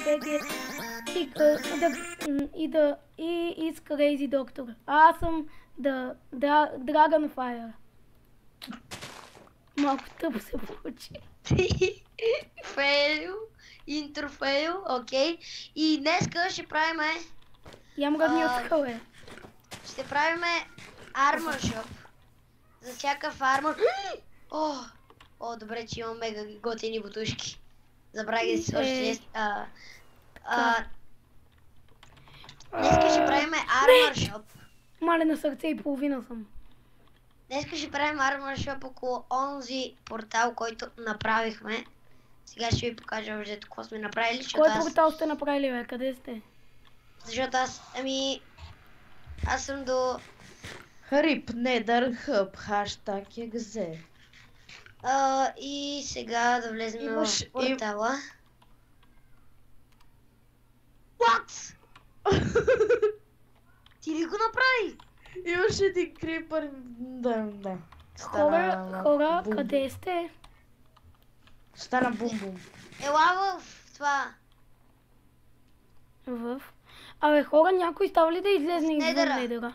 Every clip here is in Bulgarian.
всеки и с Crazy Doctor. Аз съм Dragonfire. Малко тъпо се получи. Фейл, интрофейл, окей. И днеска ще правиме... Ямгърни от скале. Ще правиме Armor Shop. За всякакъв армор. О, добре, че имам мега готини бутушки. Забравих да си сложи днеска ще правиме Armor Shop. Мале на сърце и половина съм. Днеска ще правим Armor Shop около онзи портал, който направихме. Сега ще ви кажа въобще какво сме направили. Кой портал сте направили, бе? Къде сте? Защото аз съм до... Рип Недър Хъб, хаштаг ЕГЗ. И сега да влезем в портала. What? Ти ли го направи? Имаше един крипър, да. Хора, къде сте? Стана бум-бум. Ела в това. Абе, хора, някой става ли да излезне извън Недъра?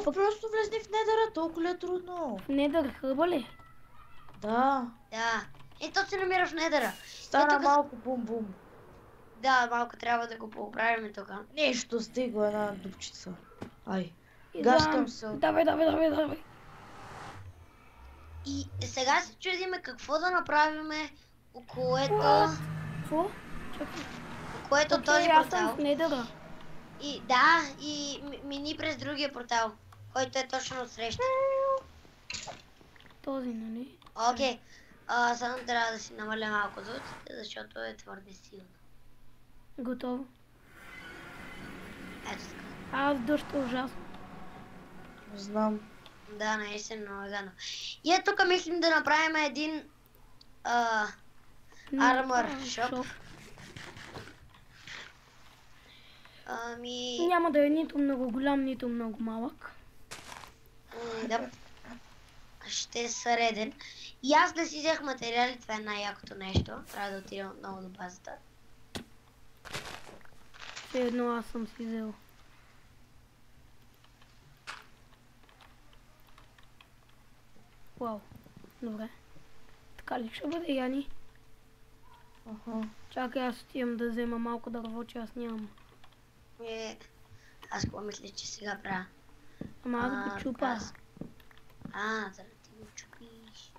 Просто влезни в Недъра, толкова ли е трудно? В Недър хъба ли? Да. То се намира в Недъра. Стана малко бум-бум. Да, малко трябва да го поправим тук. Нещо, стига една дупчица. Ай, гащам се. Давай. И сега се чудиме какво да направиме около Какво? Чакай. Около този Аз портал. съм в Недъра. И да, и мини през другия портал, който е точно отсреща. Този, нали? Окей. Само трябва да си намаля малко звуците, защото е твърде силно. Готово. Ето така. Дъжд е ужасно. Знам. Да, наистина много е гадно. И ето тук мислим да направим един Armor Shop. Няма да е нито много голям, нито много малък. Да. Ще е среден. И аз да си взех материали, това е най-якото нещо. Трябва да отидем отново до базата. Все едно аз съм си взел. Вау. Добре. Така ли ще бъде, Яни? Чакай, аз отивам да взема малко дърво, че аз нямам. Аз какво мисля, че сега правя? Ама аз го чупа. Заради ти го чупиш.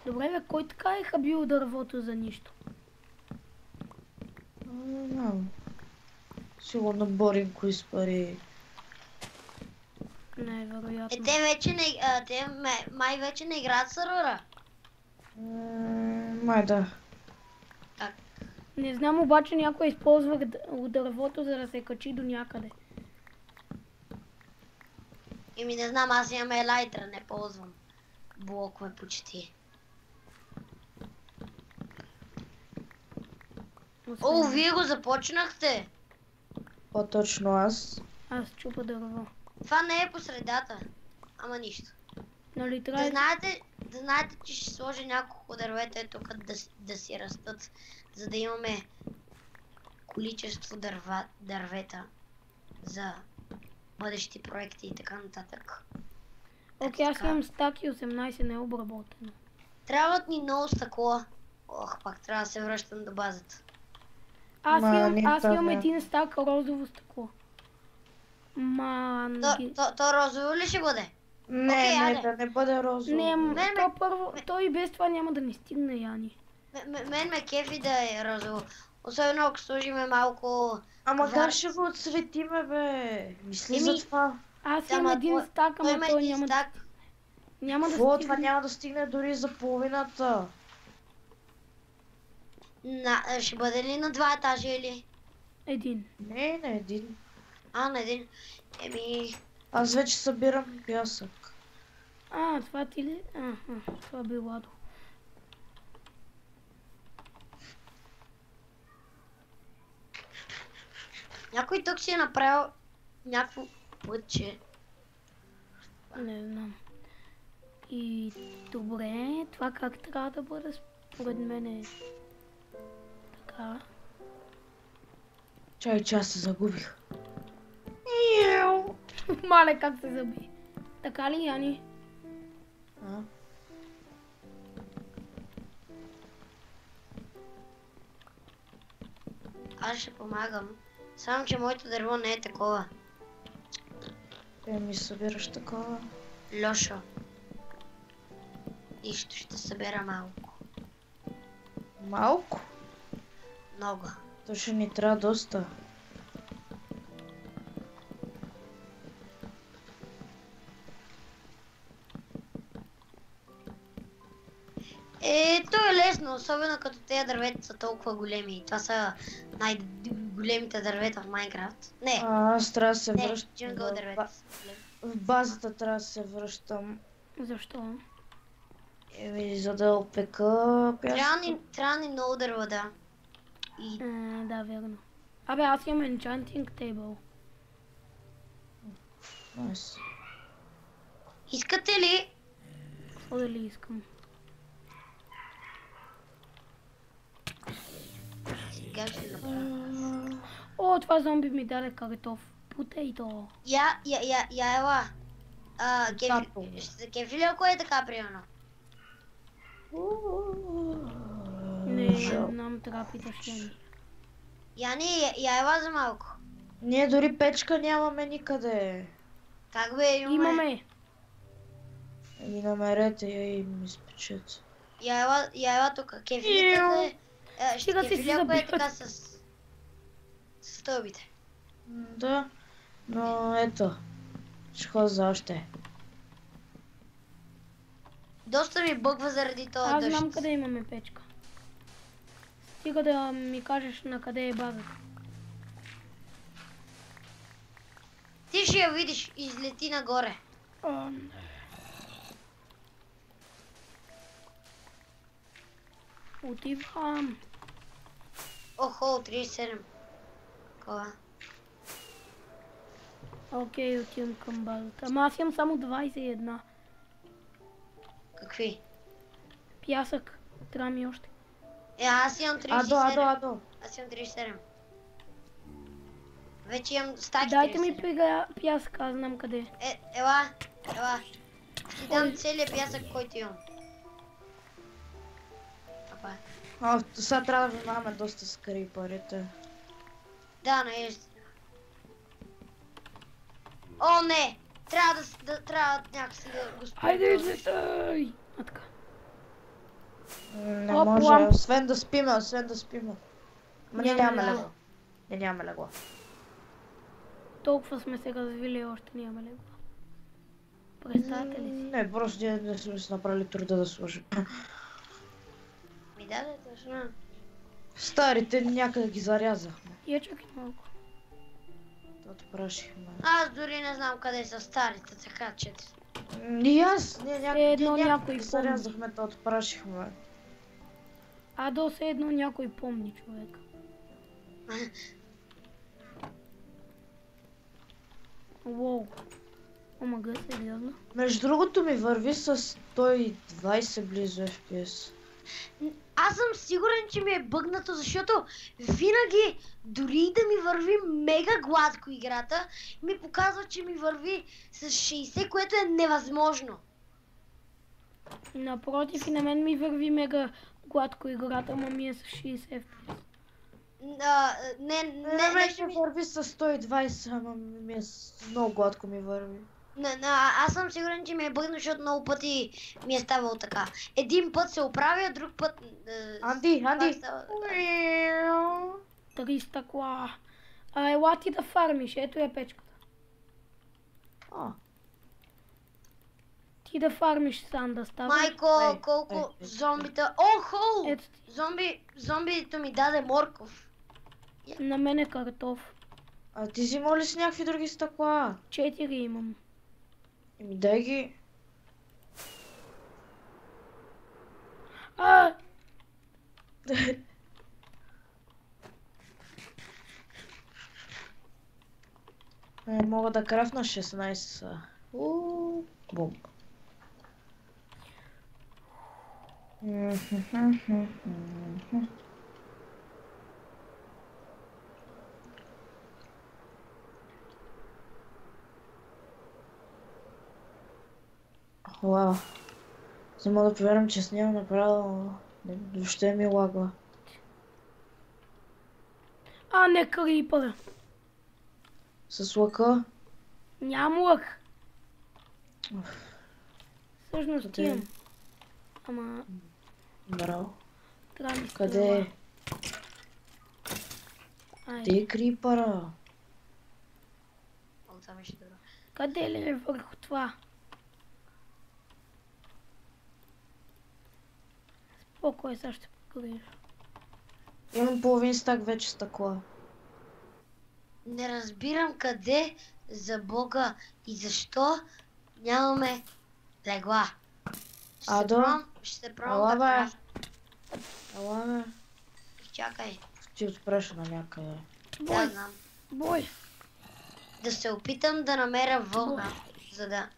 Добре, бе, кой така е хабил дървото за нищо? Не знам. Сигурно Боринко изпари. Най-вероятно. Те вече май вече не играят сървъра. Май да. Как? Не знам, обаче някой използва дървото, за да се качи до някъде. Не знам, аз имам елайтра, не ползвам блокове почти. Вие го започнахте? По-точно аз. Аз чупа дърво. Това не е по средата. Ама нищо. Нали трябва... Да знаете, че ще сложа няколко дървета тук да си растат, за да имаме количество дървета за бъдещи проекти и така нататък. Окей, аз имам стак и 18 не е обработено. Трябват ни много стъкло. Пак трябва да се връщам до базата. Аз имам един стак розово стъкло. То розово ли ще бъде? Не, да не бъде розово. То и без това няма да ни стигне, Яни. Мен ме кефи да е розово. Особено ако сложиме малко... Ама как ще го отсветиме, бе? Мисли за това. Аз имам един стак, ама той няма да стигне. Това няма да стигне дори за половината. Ще бъде ли на 2 етажа или? Един. Не, на един. На един. Аз вече събирам пясък. Това ти ли? Това би Ладо. Някой тук си е направил някакво пътче. Не знам. И добре, това как трябва да бъде Според мен е така. Чай, че аз се загубих. Мале, как се заби. Така ли, Яни? А? Аз ще помагам. Само, че моето дърво не е такова. Ми събираш такова. Лошо. Нищо, ще събера малко. Малко? Много. То ще ни трябва доста. То е лесно, особено като тези дървета са толкова големи. Това са най-големите дървета в Майнкрафт. Не, Аз трябва да се не, връщам. джунгъл дървета са големи. В базата трябва да се връщам. Защо? За да опека пясък. Трябва ни много дърва, да. И Да, верно. Абе, аз имам enchanting table. Найс. искате ли? Какво да ли искам? Сега ще направя. О, това зомби ми даде картоф. Потейто. Я, ела. Тато. Ще се кефи ли, ако е така, примерно? Не, Жал. нам трапите ще ми. Яни, я ела за малко. Ние дори печка нямаме никъде. Как бе, Имаме. Еми намерете я и ми спечете. Я ела тук. Кефи ли се? Ще Стига си кефи си ли, ако е забиват. така с стълбите? Да, но ето. Ще ходя за още. Доста ми бъгва заради този Аз дъжд. знам къде имаме печка. Стига да ми кажеш на къде е базата. Ти ще я видиш, излети нагоре. Отивам. Охо, 37. Кола. Окей, отивам към базата. Ама аз имам само 21. Какви? Пясък. Трябва ми още. Аз имам 37. Адо. Аз имам 37. Вече имам стаки Дайте ми 37. пясък, аз знам къде е. Ела. Ще ти дам целият пясък, който имам. Папа. Сега трябва да внимаваме доста с крипърите. Да, наистина. О, не! Трябва някакси да го спрем. Айде, излетай! А така. Не Оп, може, ламп. освен да спиме. Ма ние Нямаме нямаме легло. легло. Не нямаме легло. Толкова сме се развили, още нямаме легло. Представете ли си? Не, просто ние не сме си направили труда да сложим. Ми даде точно. Старите някъде ги зарязахме. Я чакай малко. Тото прашихме. Аз дори не знам къде са старите, така че... И аз, ние едно някой някъде ги помни. зарязахме, тото прашихме. До все едно някой помни човек. Уоу. Омага, сериозно? Между другото ми върви с 120 близо FPS. Аз съм сигурен, че ми е бъгнато, защото винаги, дори да ми върви мега гладко играта, ми показва, че ми върви с 60, което е невъзможно. Напротив, и на мен ми върви мега гладко играта, ама ми е с 60 FPS. Не, вече ми върви с 120, ама много гладко ми върви. Аз съм сигурен, че ми е бъгнато, защото много пъти ми е ставало така. Един път се оправя, друг път... Анди! става- 300 кола. Ела ти да фармиш, ето е печката. Ти да фармиш сам да става. Майко, колко зомбита... Охо! Ето ти. Зомбито ми даде морков. На мен е картоф. А ти взимал ли си някакви други стъкла? 4 имам. Еми дай ги. Мога да крафна 16. Бум. Вау. Не мога да повярвам, че снимам направо. Въобще ми лагва. А, не крипър. С лъка. Нямам лък. Всъщност Къде? имам. Ама Браво. трябва да ми Къде е? Ай. Къде е крипъра? О, това беше добро. Къде ли е върху това? Спокой, сега ще погрежа. Имам половин стак вече стъкла. Не разбирам къде за Бога и защо нямаме легла. Адо? Ще се Ала, пробвам да бе. правя. Ела ме. Чакай, Ти отпреш на някъде. да Бой, знам. бой. Да се опитам да намеря вълна, за да...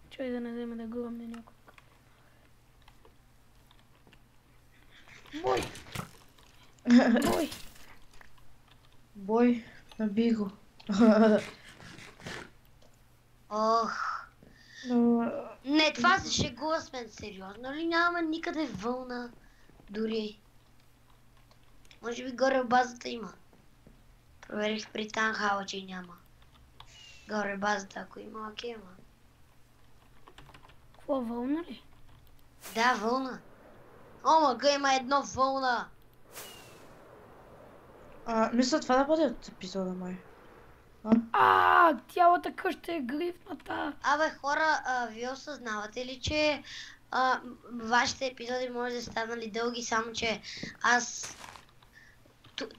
Чой да не вземе да гръмне някой. Бой! Бой! Бой, наби го. Ох, Но, не, това се шегува с мен, сериозно ли? Няма никъде вълна, дори. Може би горе в базата има. Проверих при Танхала, че няма. Горе в базата, ако има, окей, има. Какво, вълна ли? Да, вълна. О, мъга, има едно вълна. мисля това да бъде от епизода май. Цялата къща е грифната. Абе, хора, вие осъзнавате ли, че вашите епизоди може да станали дълги, само че аз...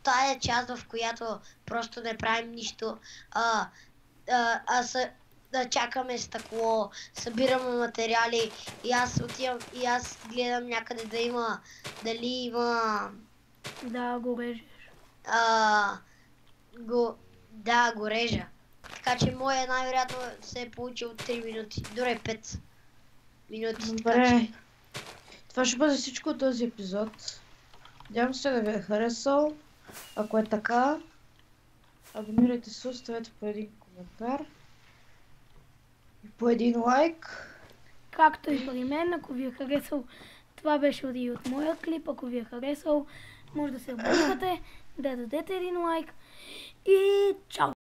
Тая част, в която просто не правим нищо, да чакаме стъкло, събираме материали и аз отивам и аз гледам някъде да има, дали има... Да, го режеш. Да, го режа. Така че моя най-вероятно се е получил 3 минути, дори 5 минути. Така Добре. че... Това ще бъде всичко от този епизод. Надявам се да ви е харесал. Ако е така, абонирайте се, оставете по един коментар и по един лайк. Както и при мен, ако ви е харесал, това беше и от моя клип. Ако ви е харесал, може да се абонирате, да дадете един лайк и чао!